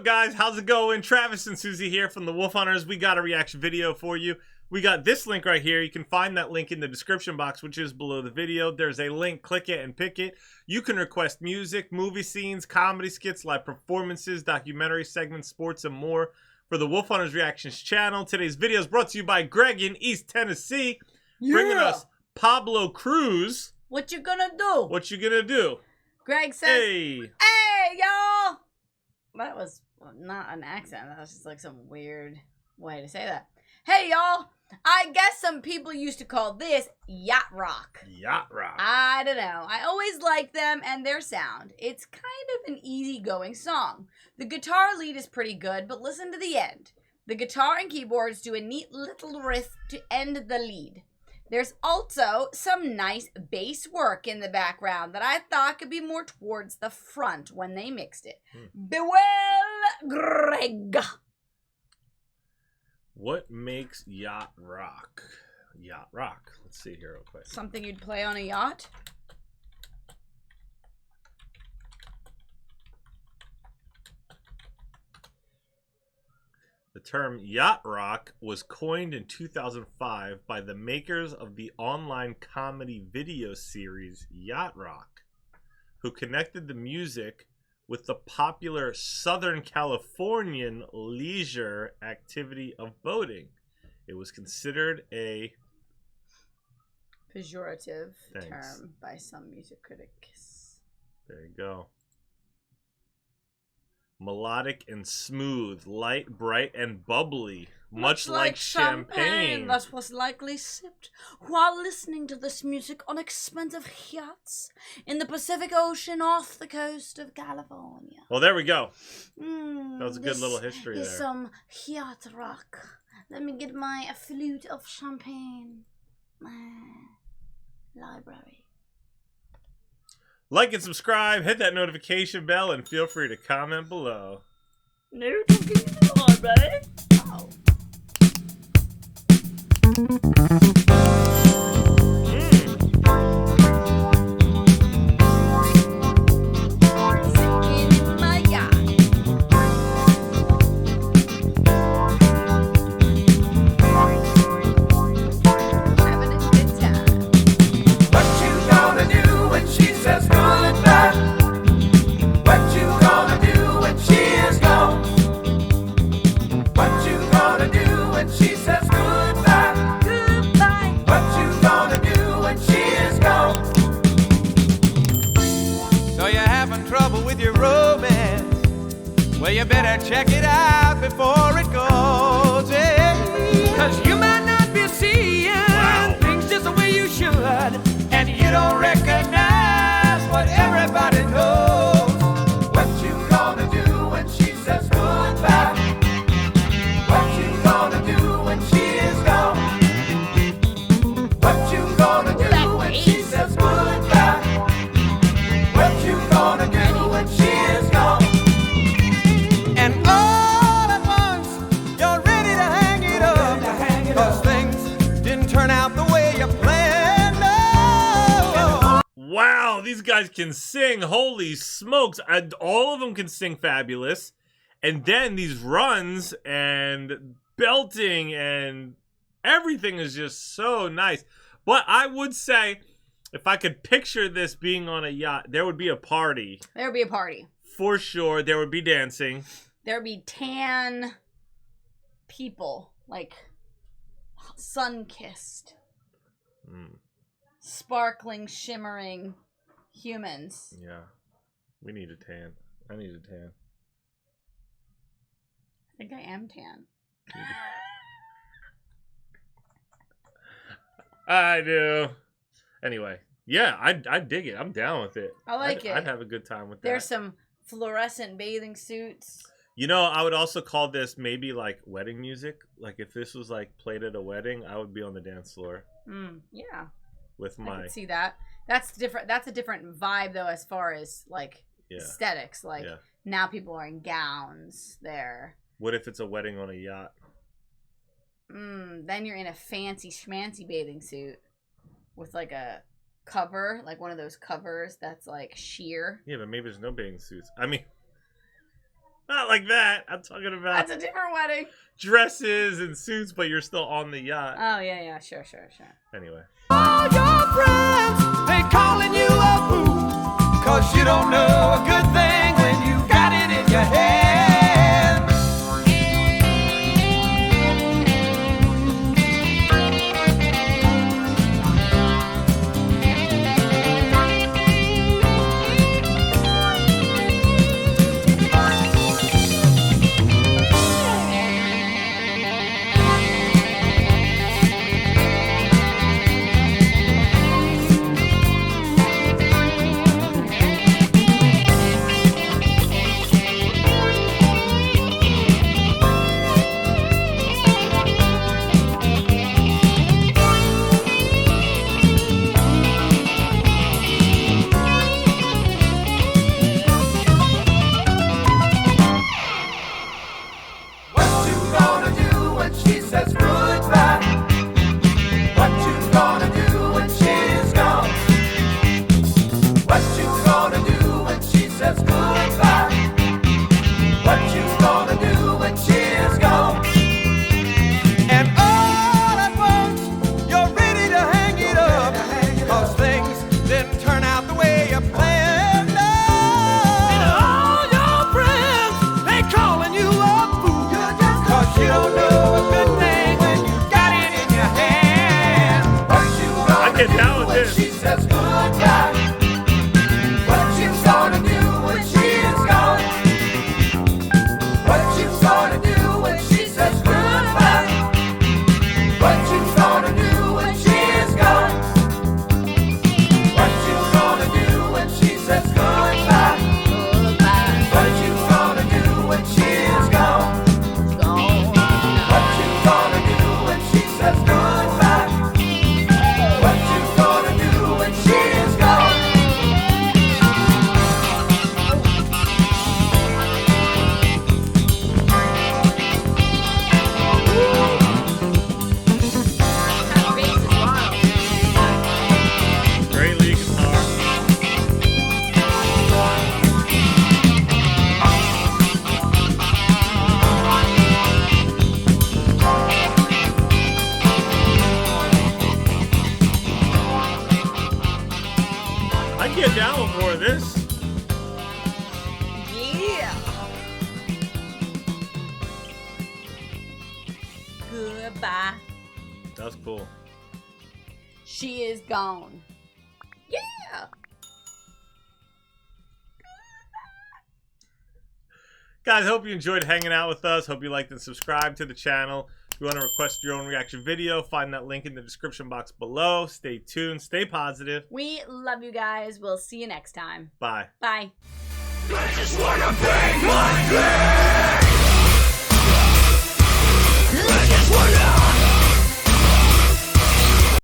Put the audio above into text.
guys? How's it going? Travis and Susie here from the Wolf Hunterz. We got a reaction video for you. We got this link right here. You can find that link in the description box, which is below the video. There's a link. Click it and pick it. You can request music, movie scenes, comedy skits, live performances, documentary segments, sports, and more for the Wolf Hunterz Reactions channel. Today's video is brought to you by Greg in East Tennessee, bringing us Pablo Cruz. What you gonna do? What you gonna do? Greg says, hey, y'all. That was not an accent. That was just like some weird way to say that. Hey, y'all. I guess some people used to call this yacht rock. Yacht rock. I don't know. I always like them and their sound. It's kind of an easygoing song. The guitar lead is pretty good, but listen to the end. The guitar and keyboards do a neat little riff to end the lead. There's also some nice bass work in the background that I thought could be more towards the front when they mixed it. Bewell, Greg. What makes yacht rock? Yacht rock. Let's see here real quick. Something you'd play on a yacht? The term yacht rock was coined in 2005 by the makers of the online comedy video series Yacht Rock, who connected the music with the popular Southern Californian leisure activity of boating. It was considered a pejorative term by some music critics. There you go. Melodic and smooth, light, bright, and bubbly, much like champagne that was likely sipped while listening to this music on expensive yachts in the Pacific Ocean off the coast of California. Well, there we go. That was a good little history there. Some yacht rock. Let me get my flute of champagne. Library. Like and subscribe, hit that notification bell, and feel free to comment below. No talking library. Oh. Well, you better check it out before it goes, yeah. 'Cause you might not be seeing things just the way you should, and you don't recognize what everybody knows. What you gonna do when she says goodbye? What you gonna do when she is gone? What you gonna do when she says goodbye? What you gonna do when she is gone? And all at once, you're ready to hang it up, 'cause things didn't turn out the way you planned. Oh. Wow, these guys can sing. Holy smokes. All of them can sing fabulous. And then these runs and belting and everything is just so nice. But I would say, if I could picture this being on a yacht, there would be a party. There would be a party. For sure. There would be dancing. There would be tan people, like sun-kissed, sparkling, shimmering humans. Yeah, we need a tan. I need a tan. I think I am tan. I do. Anyway, yeah, I dig it. I'm down with it. I like it. I'd have a good time with that. There's some fluorescent bathing suits. You know, I would also call this maybe like wedding music. Like if this was like played at a wedding, I would be on the dance floor. Yeah. With my. I can see that. That's different. That's a different vibe though, as far as like aesthetics. Like now people are in gowns there. What if it's a wedding on a yacht? Then you're in a fancy schmancy bathing suit with like a cover, like one of those covers that's like sheer. Yeah, but maybe there's no bathing suits. I mean, Not like that. I'm talking about That's a different wedding. dresses and suits, but you're still on the yacht. Oh, yeah. Sure. Anyway. All your friends, they calling you a fool, 'cause you don't know a good thing when you got it in your head. Get down with this. She says goodbye. What you gonna do when she is gone? What you gonna do when she says goodbye? What you gonna do when she is gone? What you gonna do when she says goodbye? What you gonna do when she is gone? What you gonna do when she says goodbye? Get down with more of this. Yeah. Goodbye. That's cool. She is gone. Yeah. Guys, hope you enjoyed hanging out with us. Hope you liked and subscribed to the channel. If you want to request your own reaction video, find that link in the description box below. Stay tuned. Stay positive. We love you guys. We'll see you next time. Bye. Bye. I just wanna bang my leg. I just wanna